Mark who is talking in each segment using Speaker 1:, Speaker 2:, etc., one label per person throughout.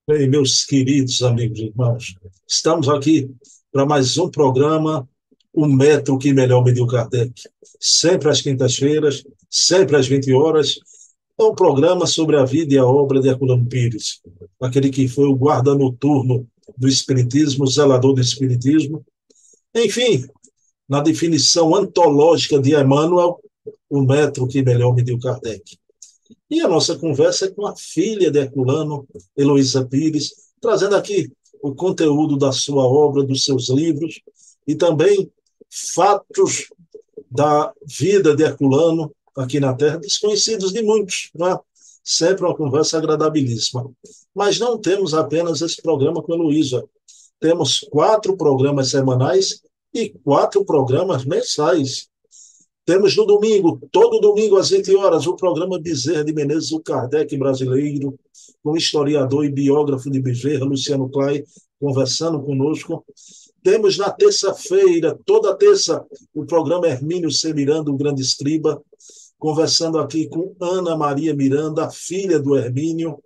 Speaker 1: Bem, meus queridos amigos e irmãos, estamos aqui para mais um programa, O Metro que Melhor Mediu Kardec. Sempre às quintas-feiras, sempre às 20 horas, é um programa sobre a vida e a obra de Herculano Pires, aquele que foi o guarda noturno do Espiritismo, o zelador do Espiritismo. Enfim, na definição antológica de Emmanuel, o metro que melhor mediu Kardec. E a nossa conversa é com a filha de Herculano, Heloísa Pires, trazendo aqui o conteúdo da sua obra, dos seus livros, e também fatos da vida de Herculano aqui na Terra, desconhecidos de muitos, né? Sempre uma conversa agradabilíssima. Mas não temos apenas esse programa com a Heloísa. Temos 4 programas semanais e 4 programas mensais. Temos no domingo, todo domingo às 20 horas, o programa Bezerra de Menezes, o Kardec brasileiro, com o historiador e biógrafo de Bezerra, Luciano Clay, conversando conosco. Temos na terça-feira, toda terça, o programa Hermínio C. Miranda, o Grande Escriba, conversando aqui com Ana Maria Miranda, a filha do Hermínio.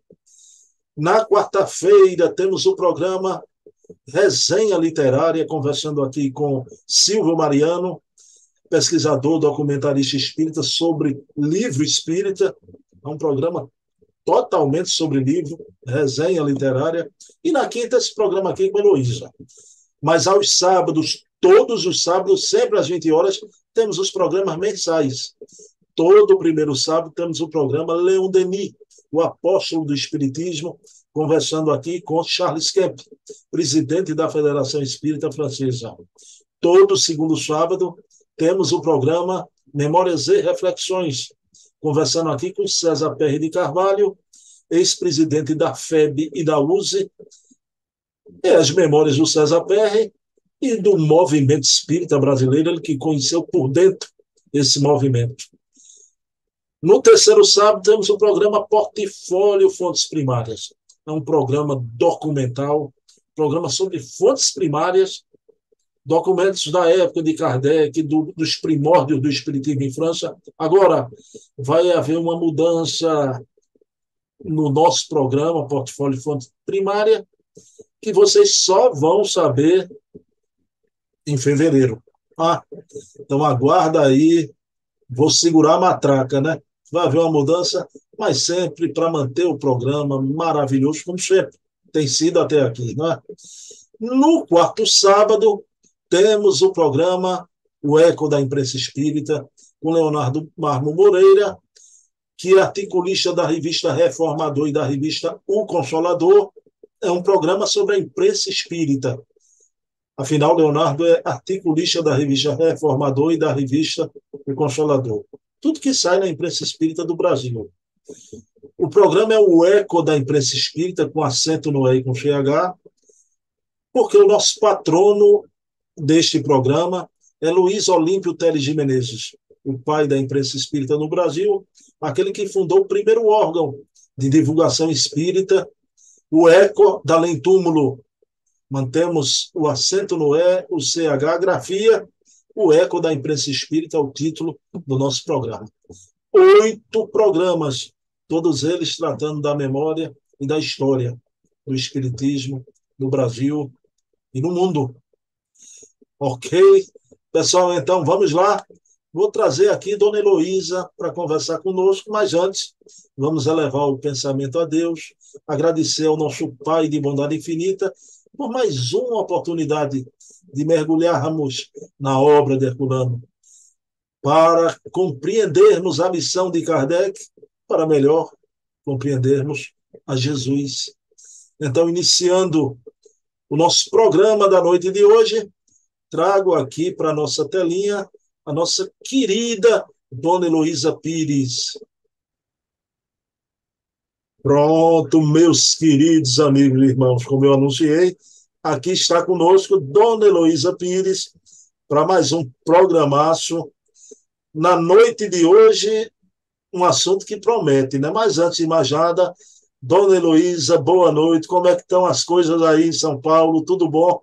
Speaker 1: Na quarta-feira, temos o programa Resenha Literária, conversando aqui com Silvio Mariano, pesquisador, documentarista espírita sobre livro espírita. É um programa totalmente sobre livro, resenha literária. E na quinta, esse programa aqui com a Heloísa. Mas aos sábados, todos os sábados, sempre às 20 horas, temos os programas mensais. Todo primeiro sábado temos o programa Leon Denis, o apóstolo do Espiritismo, conversando aqui com Charles Kemp, presidente da Federação Espírita Francesa. Todo segundo sábado temos o programa Memórias e Reflexões, conversando aqui com César Perry de Carvalho, ex-presidente da FEB e da USE, e as memórias do César Perry e do movimento espírita brasileiro, ele que conheceu por dentro esse movimento. No terceiro sábado, temos o programa Portfólio Fontes Primárias. É um programa documental, programa sobre fontes primárias, documentos da época de Kardec, dos primórdios do Espiritismo em França. Agora, vai haver uma mudança no nosso programa, Portfólio Fonte Primária, que vocês só vão saber em fevereiro. Ah, então aguarda aí, vou segurar a matraca, né? Vai haver uma mudança, mas sempre para manter o programa maravilhoso, como sempre tem sido até aqui, né? No quarto sábado, temos o programa O Eco da Imprensa Espírita, com Leonardo Marmo Moreira, que é articulista da revista Reformador e da revista O Consolador. É um programa sobre a imprensa espírita. Afinal, Leonardo é articulista da revista Reformador e da revista O Consolador. Tudo que sai na imprensa espírita do Brasil. O programa é o Eco da Imprensa Espírita, com acento no E e com CH, porque o nosso patrono deste programa é Luiz Olímpio Teles de Menezes, o pai da imprensa espírita no Brasil, aquele que fundou o primeiro órgão de divulgação espírita, o ECO da Além Túmulo. Mantemos o acento no E, o CH, grafia, o ECO da imprensa espírita, é o título do nosso programa. 8 programas, todos eles tratando da memória e da história do espiritismo no Brasil e no mundo. Ok? Pessoal, então vamos lá. Vou trazer aqui Dona Heloísa para conversar conosco, mas antes vamos elevar o pensamento a Deus, agradecer ao nosso Pai de bondade infinita por mais uma oportunidade de mergulharmos na obra de Herculano, para compreendermos a missão de Kardec, para melhor compreendermos a Jesus. Então, iniciando o nosso programa da noite de hoje, trago aqui para a nossa telinha a nossa querida Dona Heloísa Pires. Pronto, meus queridos amigos e irmãos, como eu anunciei, aqui está conosco Dona Heloísa Pires para mais um programaço. Na noite de hoje, um assunto que promete, né? Mas antes de mais nada, Dona Heloísa, boa noite. Como é que estão as coisas aí em São Paulo? Tudo bom?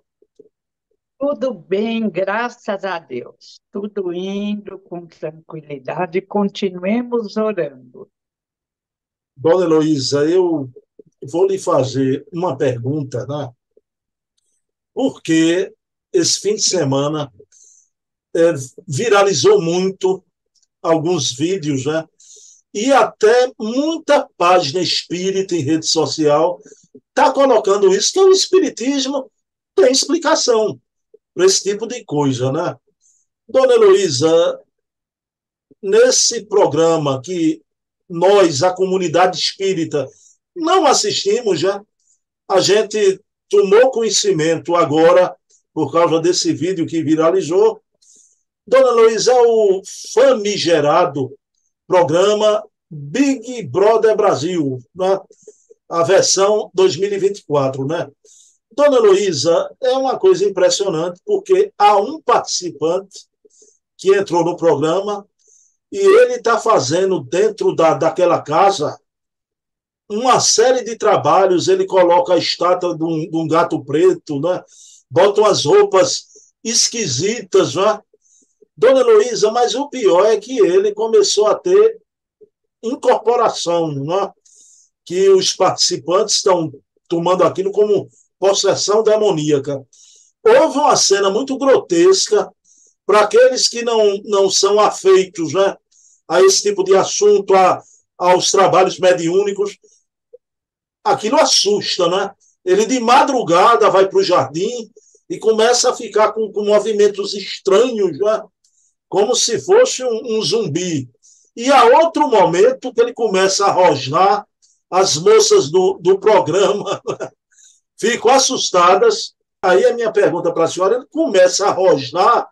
Speaker 2: Tudo bem, graças a Deus. Tudo indo com tranquilidade. Continuemos orando.
Speaker 1: Dona Heloísa, eu vou lhe fazer uma pergunta, né? Porque esse fim de semana é, viralizou muito alguns vídeos, né? E até muita página espírita em rede social está colocando isso, que o espiritismo tem explicação para esse tipo de coisa, né? Dona Heloísa, nesse programa que nós, a comunidade espírita, não assistimos já, a gente tomou conhecimento agora, por causa desse vídeo que viralizou. Dona Heloísa, é o famigerado programa Big Brother Brasil, né? A versão 2024, né? Dona Heloísa, é uma coisa impressionante, porque há um participante que entrou no programa e ele está fazendo dentro daquela casa uma série de trabalhos. Ele coloca a estátua de um gato preto, né? Bota umas roupas esquisitas, né? Dona Heloísa, mas o pior é que ele começou a ter incorporação, né? Que os participantes estão tomando aquilo como possessão demoníaca. Houve uma cena muito grotesca para aqueles que não são afeitos, né, a esse tipo de assunto, aos trabalhos mediúnicos. Aquilo assusta, né? Ele de madrugada vai para o jardim e começa a ficar com movimentos estranhos, né? Como se fosse um zumbi. E há outro momento que ele começa a rosnar, as moças do programa ficam assustadas. Aí a minha pergunta para a senhora, ele começa a rosnar,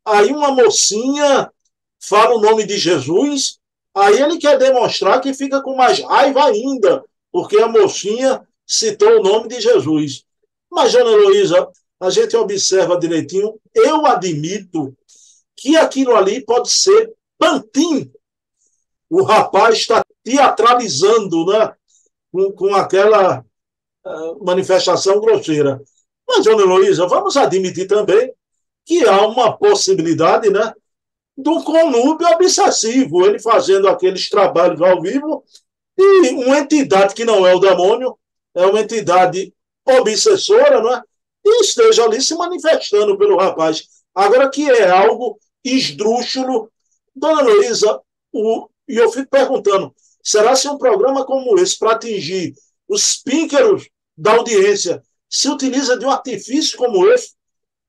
Speaker 1: aí uma mocinha fala o nome de Jesus, aí ele quer demonstrar que fica com mais raiva ainda, porque a mocinha citou o nome de Jesus. Mas, Dona Heloísa, a gente observa direitinho, eu admito que aquilo ali pode ser pantim. O rapaz está teatralizando, né? Com aquela manifestação grosseira. Mas, Dona Heloísa, vamos admitir também que há uma possibilidade, né, do conúbio obsessivo, ele fazendo aqueles trabalhos ao vivo e uma entidade que não é o demônio, é uma entidade obsessora, não é? E esteja ali se manifestando pelo rapaz. Agora que é algo esdrúxulo, Dona Heloísa, e eu fico perguntando, será se um programa como esse, para atingir os píncaros da audiência, se utiliza de um artifício como esse?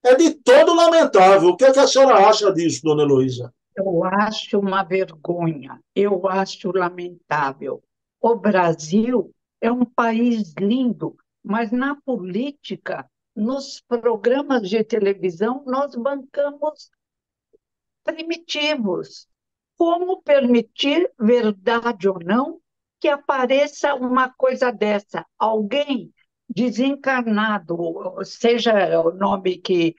Speaker 1: É de todo lamentável. O que, é que a senhora acha disso, Dona Heloísa?
Speaker 2: Eu acho uma vergonha, eu acho lamentável. O Brasil é um país lindo, mas na política, nos programas de televisão, nós bancamos primitivos. Como permitir, verdade ou não, que apareça uma coisa dessa? Alguém desencarnado, seja o nome que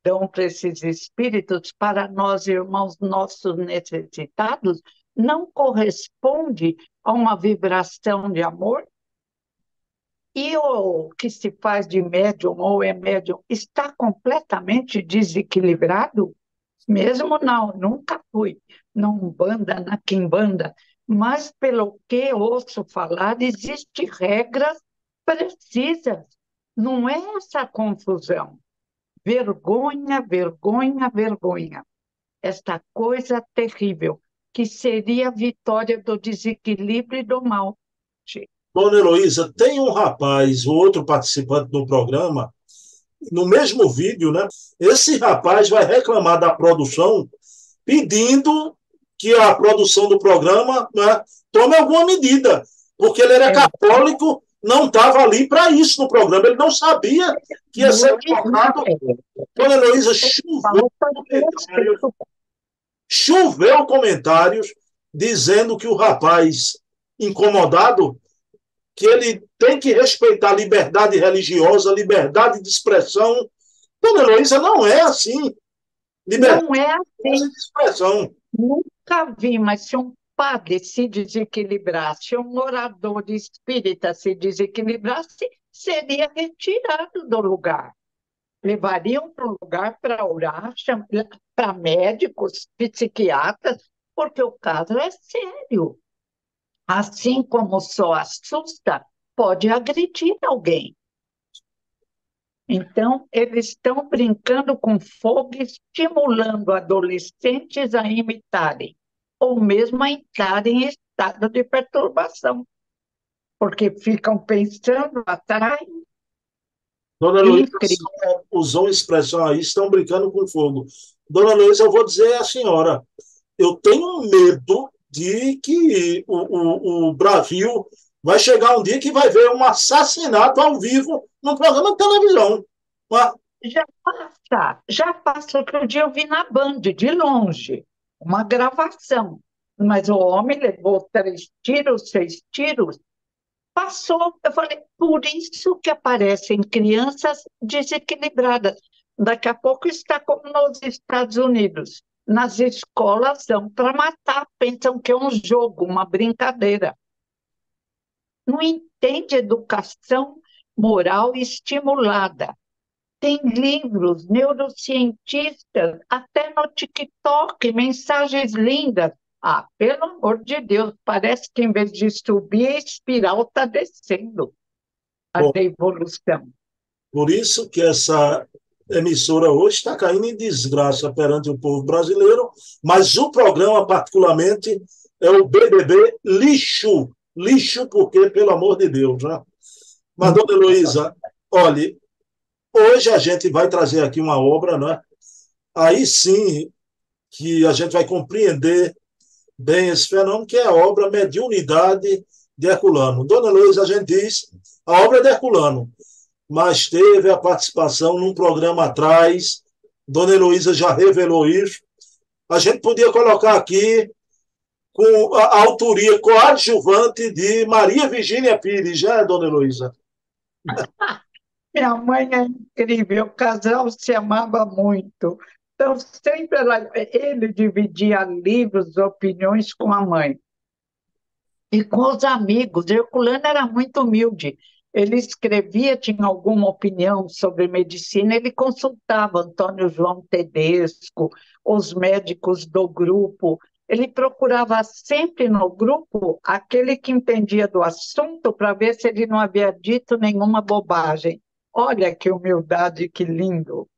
Speaker 2: dão para esses espíritos, para nós, irmãos nossos necessitados, não corresponde a uma vibração de amor? E o que se faz de médium ou é médium está completamente desequilibrado? Mesmo não, nunca fui na Umbanda, na Quimbanda, mas pelo que ouço falar, existem regras precisas. Não é essa confusão. Vergonha, vergonha, vergonha. Esta coisa terrível, que seria a vitória do desequilíbrio e do mal.
Speaker 1: Dona Heloísa, tem um rapaz, o outro participante do programa, no mesmo vídeo, né? Esse rapaz vai reclamar da produção, pedindo que a produção do programa, né, tome alguma medida, porque ele era
Speaker 2: É,
Speaker 1: católico, não estava ali para isso no programa, ele não sabia que ia ser colocado. Dona Heloísa,
Speaker 2: falta de respeito.
Speaker 1: choveu comentários dizendo que o rapaz incomodado, que ele tem que respeitar a liberdade religiosa, liberdade de expressão. Dona Heloísa, não é assim. Liberdade
Speaker 2: Não é assim.
Speaker 1: de expressão.
Speaker 2: Nunca vi, mas se um padre se desequilibrasse, um orador espírita se desequilibrasse, seria retirado do lugar. Levariam para um lugar para orar, para médicos, psiquiatras, porque o caso é sério. Assim como só assusta, pode agredir alguém. Então, eles estão brincando com fogo, estimulando adolescentes a imitarem, ou mesmo a entrarem em estado de perturbação, porque ficam pensando, atraem.
Speaker 1: Dona Luísa
Speaker 2: Incrível.
Speaker 1: usou uma expressão aí, estão brincando com fogo. Dona Luísa, eu vou dizer à senhora, eu tenho medo de que o Brasil vai chegar um dia que vai ver um assassinato ao vivo num programa de televisão. Mas,
Speaker 2: Já passa. Outro dia eu vi na Band, de longe, uma gravação. Mas o homem levou 3 tiros, 6 tiros, passou. Eu falei, por isso que aparecem crianças desequilibradas. Daqui a pouco está como nos Estados Unidos. Nas escolas são para matar, pensam que é um jogo, uma brincadeira. Não entende educação moral estimulada. Tem livros, neurocientistas, até no TikTok, mensagens lindas. Ah, pelo amor de Deus, parece que em vez de subir, a espiral está descendo a
Speaker 1: bom,
Speaker 2: devolução.
Speaker 1: por isso que essa emissora hoje está caindo em desgraça perante o povo brasileiro, mas o programa, particularmente, é o BBB lixo. Lixo porque, pelo amor de Deus, né? Mas, dona Heloísa, olhe, hoje a gente vai trazer aqui uma obra, né? Aí sim que a gente vai compreender bem esse fenômeno, que é a obra Mediunidade de Herculano. Dona Heloísa, a gente diz, a obra é de Herculano, mas teve a participação num programa atrás, Dona Heloísa já revelou isso. A gente podia colocar aqui com a autoria coadjuvante de Maria Virgínia Pires, já, Dona Heloísa?
Speaker 2: Minha mãe é incrível, o casal se amava muito. Então, sempre ele dividia livros, opiniões com a mãe. E com os amigos. Herculano era muito humilde. Ele escrevia, tinha alguma opinião sobre medicina, ele consultava Antônio João Tedesco, os médicos do grupo. Ele procurava sempre no grupo aquele que entendia do assunto para ver se ele não havia dito nenhuma bobagem. Olha que humildade, que lindo.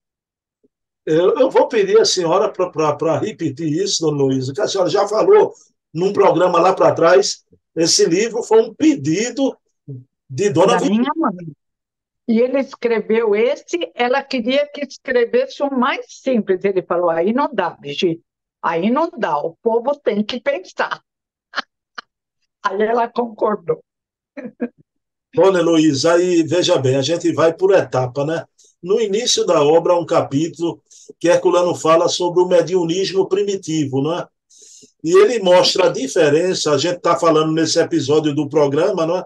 Speaker 1: Eu vou pedir à senhora para repetir isso, dona Luísa, que a senhora já falou num programa lá para trás. Esse livro foi um pedido de Dona
Speaker 2: Da
Speaker 1: Virgínia.
Speaker 2: minha mãe. E ele escreveu esse, ela queria que escrevesse o mais simples. Ele falou: aí não dá, Brigitte, aí não dá, o povo tem que pensar. Aí ela concordou.
Speaker 1: Dona Heloísa, aí veja bem, a gente vai por etapa, né? No início da obra, há um capítulo que Herculano fala sobre o mediunismo primitivo, não é? E ele mostra a diferença, a gente está falando nesse episódio do programa, não é?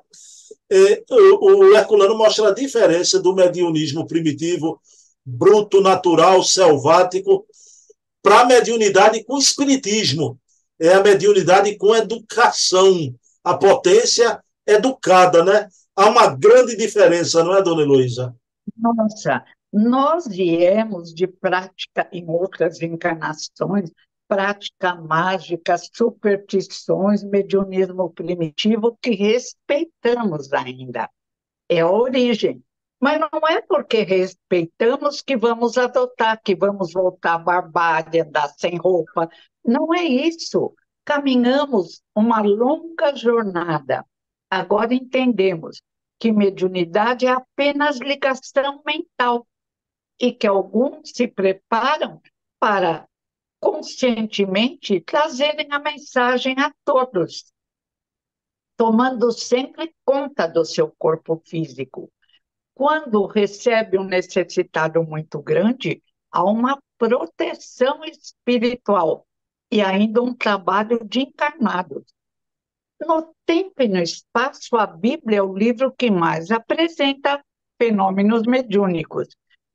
Speaker 1: O Herculano mostra a diferença do mediunismo primitivo, bruto, natural, selvático, para a mediunidade com espiritismo. É a mediunidade com educação, a potência educada, né? Há uma grande diferença, não é, dona Heloísa?
Speaker 2: Nossa, nós viemos de prática em outras encarnações, prática mágica, superstições, mediunismo primitivo, que respeitamos ainda. É a origem. Mas não é porque respeitamos que vamos adotar, que vamos voltar à barbárie, andar sem roupa. Não é isso. Caminhamos uma longa jornada. Agora entendemos que mediunidade é apenas ligação mental e que alguns se preparam para conscientemente trazerem a mensagem a todos, tomando sempre conta do seu corpo físico. Quando recebe um necessitado muito grande, há uma proteção espiritual e ainda um trabalho de encarnados. No tempo e no espaço, a Bíblia é o livro que mais apresenta fenômenos mediúnicos.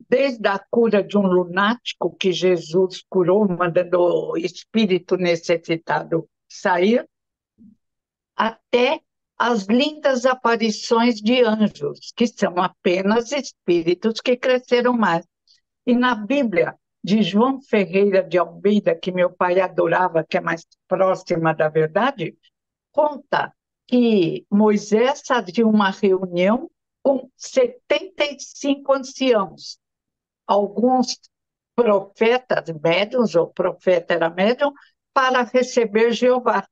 Speaker 2: Desde a cura de um lunático que Jesus curou, mandando o espírito necessitado sair, até as lindas aparições de anjos, que são apenas espíritos que cresceram mais. E na Bíblia de João Ferreira de Almeida, que meu pai adorava, que é mais próxima da verdade, conta que Moisés fazia uma reunião com 75 anciãos, alguns profetas médiuns, ou profeta era médium, para receber Jeová.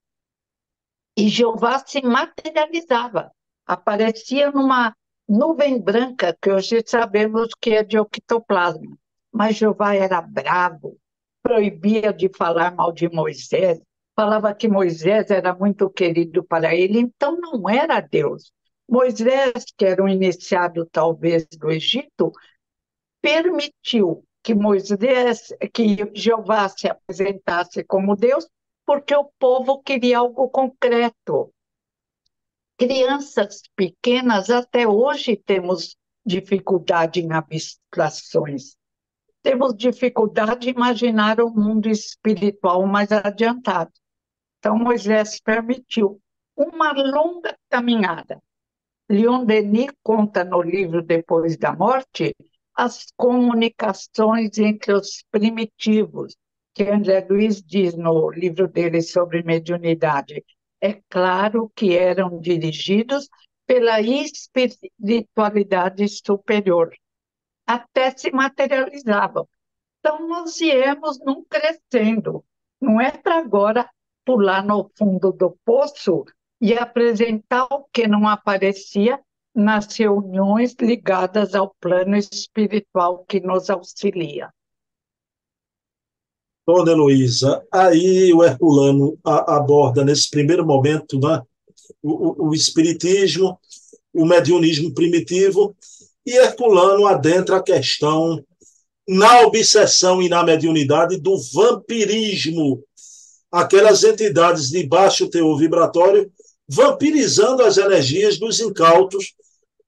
Speaker 2: E Jeová se materializava, aparecia numa nuvem branca, que hoje sabemos que é de ectoplasma. Mas Jeová era bravo, proibia de falar mal de Moisés, falava que Moisés era muito querido para ele, então não era Deus. Moisés, que era um iniciado talvez do Egito, permitiu que Moisés, que Jeová se apresentasse como Deus, porque o povo queria algo concreto. Crianças pequenas, até hoje temos dificuldade em abstrações. Temos dificuldade em imaginar um mundo espiritual mais adiantado. Então, Moisés permitiu uma longa caminhada. Leon Denis conta no livro Depois da Morte as comunicações entre os primitivos, que André Luiz diz no livro dele sobre mediunidade. É claro que eram dirigidos pela espiritualidade superior, até se materializavam. Então, nós viemos num crescendo. Não é para agora pular no fundo do poço e apresentar o que não aparecia nas reuniões ligadas ao plano espiritual que nos auxilia.
Speaker 1: Dona Heloísa, aí o Herculano aborda nesse primeiro momento, né, o espiritismo, o mediunismo primitivo, e Herculano adentra a questão na obsessão e na mediunidade do vampirismo, aquelas entidades de baixo teor vibratório vampirizando as energias dos incautos,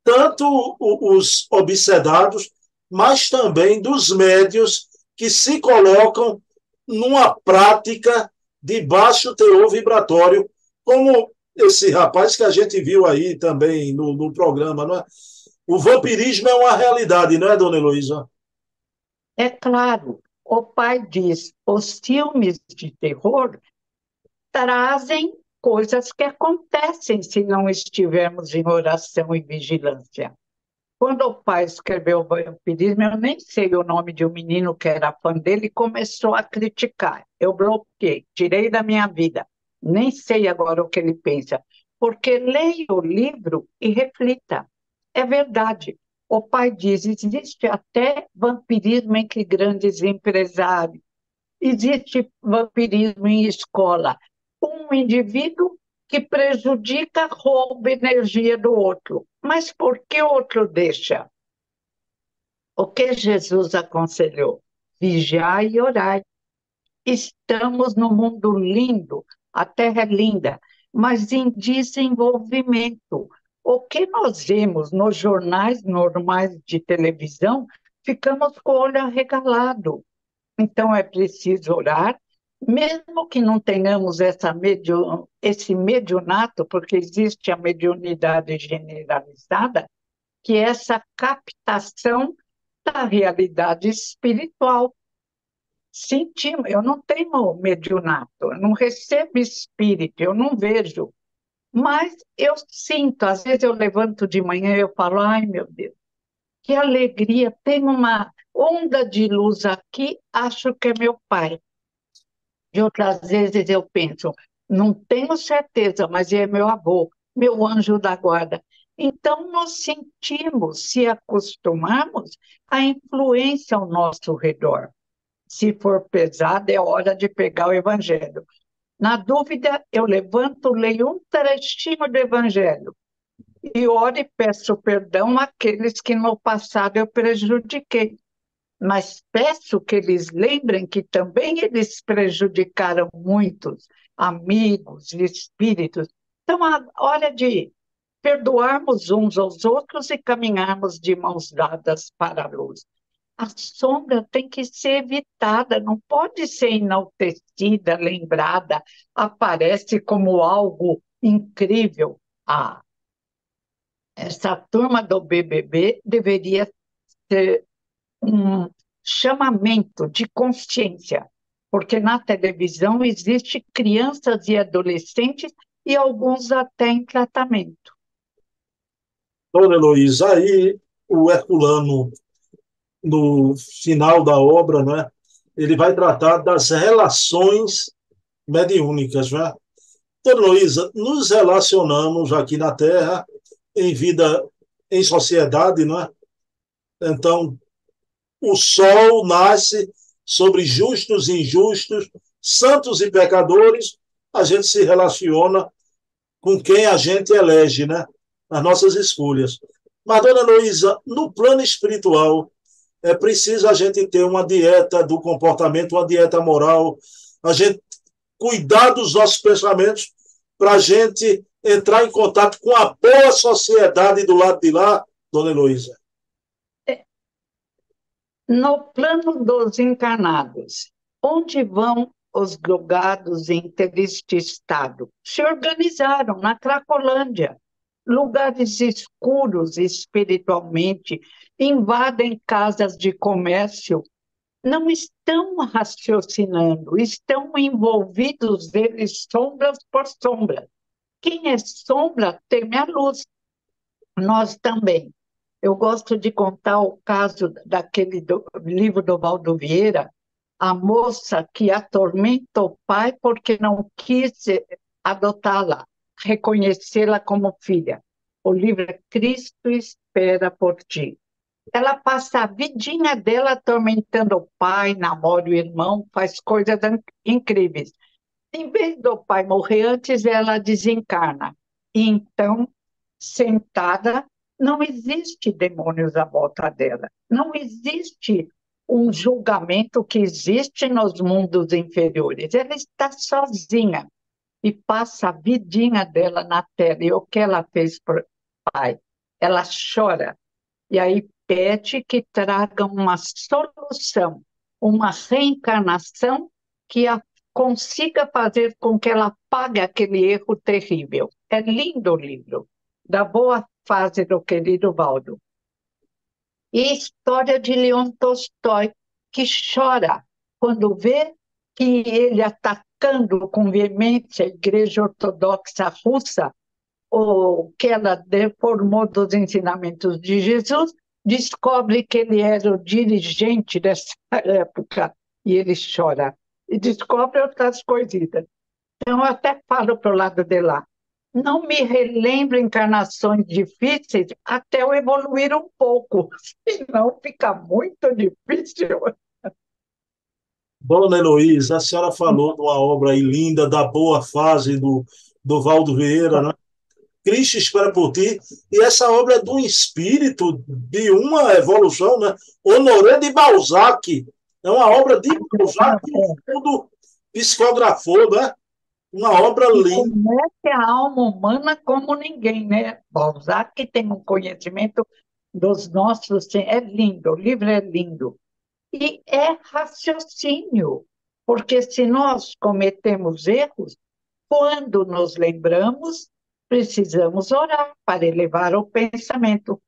Speaker 1: tanto os obsedados, mas também dos médios que se colocam numa prática de baixo teor vibratório, como esse rapaz que a gente viu aí também no programa, não é? O vampirismo é uma realidade, não é, dona Heloísa?
Speaker 2: É claro, o pai diz, os filmes de terror trazem coisas que acontecem se não estivermos em oração e vigilância. Quando o pai escreveu o vampirismo, eu nem sei o nome de um menino que era fã dele e começou a criticar. Eu bloqueei, tirei da minha vida. Nem sei agora o que ele pensa. Porque leia o livro e reflita. É verdade. O pai diz: existe até vampirismo entre grandes empresários, existe vampirismo em escola. Um indivíduo que prejudica, rouba energia do outro. Mas por que o outro deixa? O que Jesus aconselhou? Vigiai e orai. Estamos num mundo lindo, a terra é linda, mas em desenvolvimento. O que nós vemos nos jornais normais de televisão, ficamos com o olho arregalado. Então é preciso orar, mesmo que não tenhamos esse mediunato, porque existe a mediunidade generalizada, que é essa captação da realidade espiritual. Sentimos, eu não tenho mediunato, eu não recebo espírito, eu não vejo, mas eu sinto, às vezes eu levanto de manhã e eu falo, ai meu Deus, que alegria, tem uma onda de luz aqui, acho que é meu pai. De outras vezes eu penso, não tenho certeza, mas é meu avô, meu anjo da guarda. Então, nós sentimos, se acostumarmos, a influência ao nosso redor. Se for pesado, é hora de pegar o Evangelho. Na dúvida, eu levanto, leio um trechinho do Evangelho e oro e peço perdão àqueles que no passado eu prejudiquei. Mas peço que eles lembrem que também eles prejudicaram muitos amigos e espíritos. Então, a hora de perdoarmos uns aos outros e caminharmos de mãos dadas para a luz. A sombra tem que ser evitada, não pode ser enaltecida, lembrada, aparece como algo incrível. Ah, essa turma do BBB deveria ser um chamamento de consciência, porque na televisão existe crianças e adolescentes e alguns até em tratamento.
Speaker 1: Dona Heloísa, aí o Herculano, no final da obra, né, ele vai tratar das relações mediúnicas, né? Dona Heloísa, nos relacionamos aqui na Terra, em vida, em sociedade, né? Então, o sol nasce sobre justos e injustos, santos e pecadores, a gente se relaciona com quem a gente elege, né? Nas nossas escolhas. Mas, dona Heloísa, no plano espiritual, é preciso a gente ter uma dieta do comportamento, uma dieta moral, a gente cuidar dos nossos pensamentos para a gente entrar em contato com a boa sociedade do lado de lá, dona Heloísa.
Speaker 2: No plano dos encarnados, onde vão os drogados em triste estado? Se organizaram na Cracolândia, lugares escuros espiritualmente, invadem casas de comércio, não estão raciocinando, estão envolvidos eles sombras por sombra. Quem é sombra teme a luz. Nós também. Eu gosto de contar o caso daquele livro do Valdo Vieira, a moça que atormenta o pai porque não quis adotá-la, reconhecê-la como filha. O livro é Cristo Espera por Ti. Ela passa a vidinha dela atormentando o pai, namora o irmão, faz coisas incríveis. Em vez do pai morrer antes, ela desencarna. E então, sentada, não existe demônios à volta dela. Não existe um julgamento que existe nos mundos inferiores. Ela está sozinha e passa a vidinha dela na Terra. E o que ela fez por pai? Ela chora e aí pede que traga uma solução, uma reencarnação que a consiga fazer com que ela pague aquele erro terrível. É lindo o livro, da boa fase do querido Valdo. E história de Leon Tolstói, que chora quando vê que ele atacando com veemência a Igreja Ortodoxa Russa, o que ela deformou dos ensinamentos de Jesus, descobre que ele era o dirigente dessa época e ele chora. E descobre outras coisitas. Então, eu até falo para o lado de lá. Não me relembro encarnações difíceis até eu evoluir um pouco, senão fica muito difícil.
Speaker 1: Dona Heloísa, a senhora falou de uma obra aí linda, da boa fase do Valdo Vieira, né? Cristo espera por ti, e essa obra é de um espírito, de uma evolução, né? Honoré de Balzac, é uma obra de Balzac que o mundo psicografou, né? Uma obra
Speaker 2: E
Speaker 1: linda.
Speaker 2: conhece a alma humana como ninguém, né? Balzac tem um conhecimento dos nossos. É lindo, o livro é lindo. E é raciocínio, porque se nós cometemos erros, quando nos lembramos, precisamos orar para elevar o pensamento.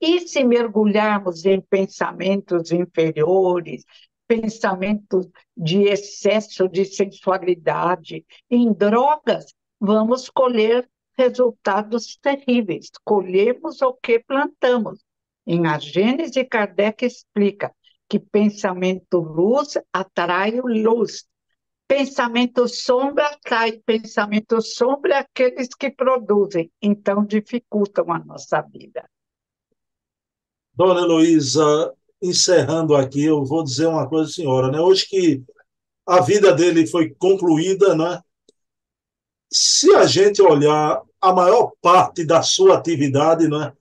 Speaker 2: E se mergulharmos em pensamentos inferiores, pensamentos de excesso de sensualidade, em drogas, vamos colher resultados terríveis. Colhemos o que plantamos. Em A Gênese, Kardec explica que pensamento luz atrai luz. Pensamento sombra atrai pensamento sombra aqueles que produzem, então dificultam a nossa vida.
Speaker 1: Dona Heloísa, encerrando aqui, eu vou dizer uma coisa, senhora, né? Hoje que a vida dele foi concluída, né? Se a gente olhar a maior parte da sua atividade, né?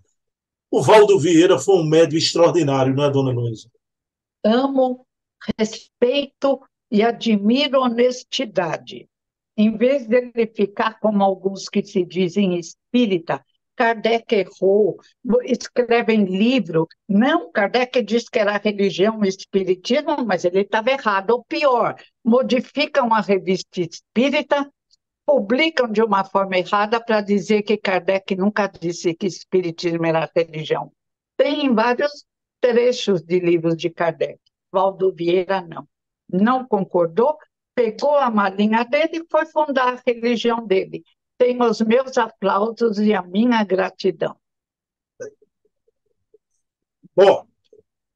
Speaker 1: O Valdo Vieira foi um médium extraordinário, não é, dona Heloísa?
Speaker 2: Amo, respeito e admiro a honestidade. Em vez dele ficar como alguns que se dizem espírita, Kardec errou, escrevem livro. Não, Kardec diz que era religião o espiritismo, mas ele estava errado. Ou pior, modificam a revista espírita, publicam de uma forma errada para dizer que Kardec nunca disse que espiritismo era religião. Tem vários trechos de livros de Kardec. Valdo Vieira não. Não concordou, pegou a malinha dele e foi fundar a religião dele. tem os meus aplausos e a minha gratidão.
Speaker 1: Bom,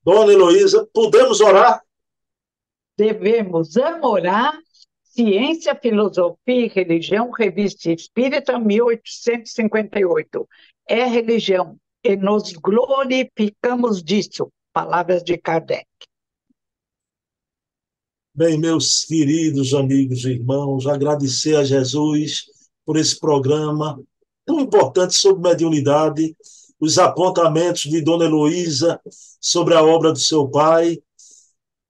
Speaker 1: dona Heloísa, podemos orar?
Speaker 2: Devemos orar. Ciência, Filosofia e Religião, Revista Espírita, 1858. É religião, e nos glorificamos disso. Palavras de Kardec.
Speaker 1: Bem, meus queridos amigos e irmãos, agradecer a Jesus por esse programa tão importante sobre mediunidade, os apontamentos de Dona Heloísa sobre a obra do seu pai,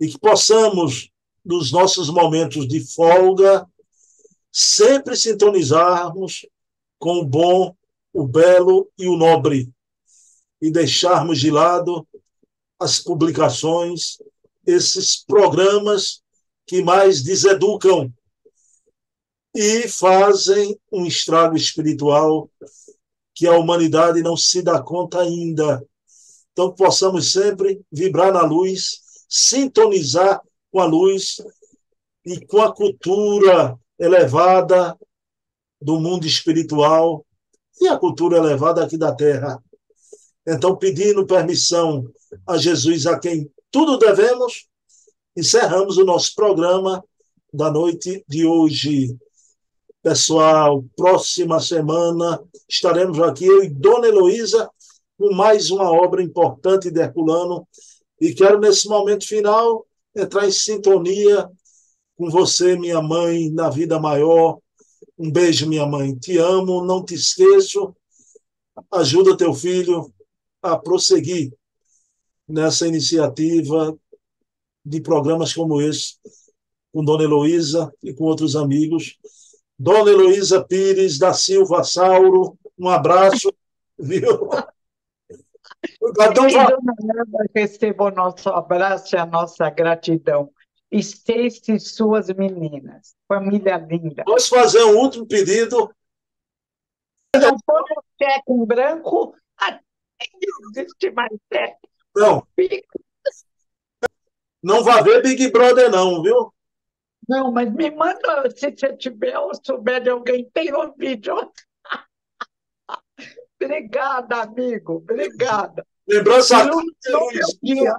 Speaker 1: e que possamos, nos nossos momentos de folga, sempre sintonizarmos com o bom, o belo e o nobre, e deixarmos de lado as publicações, esses programas que mais deseducam e fazem um estrago espiritual que a humanidade não se dá conta ainda. Então, possamos sempre vibrar na luz, sintonizar com a luz e com a cultura elevada do mundo espiritual e a cultura elevada aqui da Terra. Então, pedindo permissão a Jesus, a quem tudo devemos, encerramos o nosso programa da noite de hoje. Pessoal, próxima semana estaremos aqui, eu e Dona Heloísa, com mais uma obra importante de Herculano. E quero, nesse momento final, entrar em sintonia com você, minha mãe, na vida maior. Um beijo, minha mãe. Te amo, não te esqueço. Ajuda teu filho a prosseguir nessa iniciativa de programas como esse, com Dona Heloísa e com outros amigos. Dona Heloísa Pires da Silva Sauro, um abraço, viu?
Speaker 2: Que Dona Eva receba o nosso abraço e a nossa gratidão. Esteja e suas meninas, família linda.
Speaker 1: Posso fazer um último pedido?
Speaker 2: Não for um cheque em branco, não existe mais cheque.
Speaker 1: Não, não vai ver Big Brother não, viu?
Speaker 2: Não, mas me manda, se você tiver ou souber de alguém, tem um vídeo. Obrigada, amigo, obrigada.
Speaker 1: Lembrança
Speaker 2: No meu dia.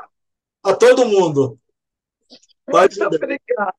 Speaker 1: a todo mundo.
Speaker 2: Muito obrigada.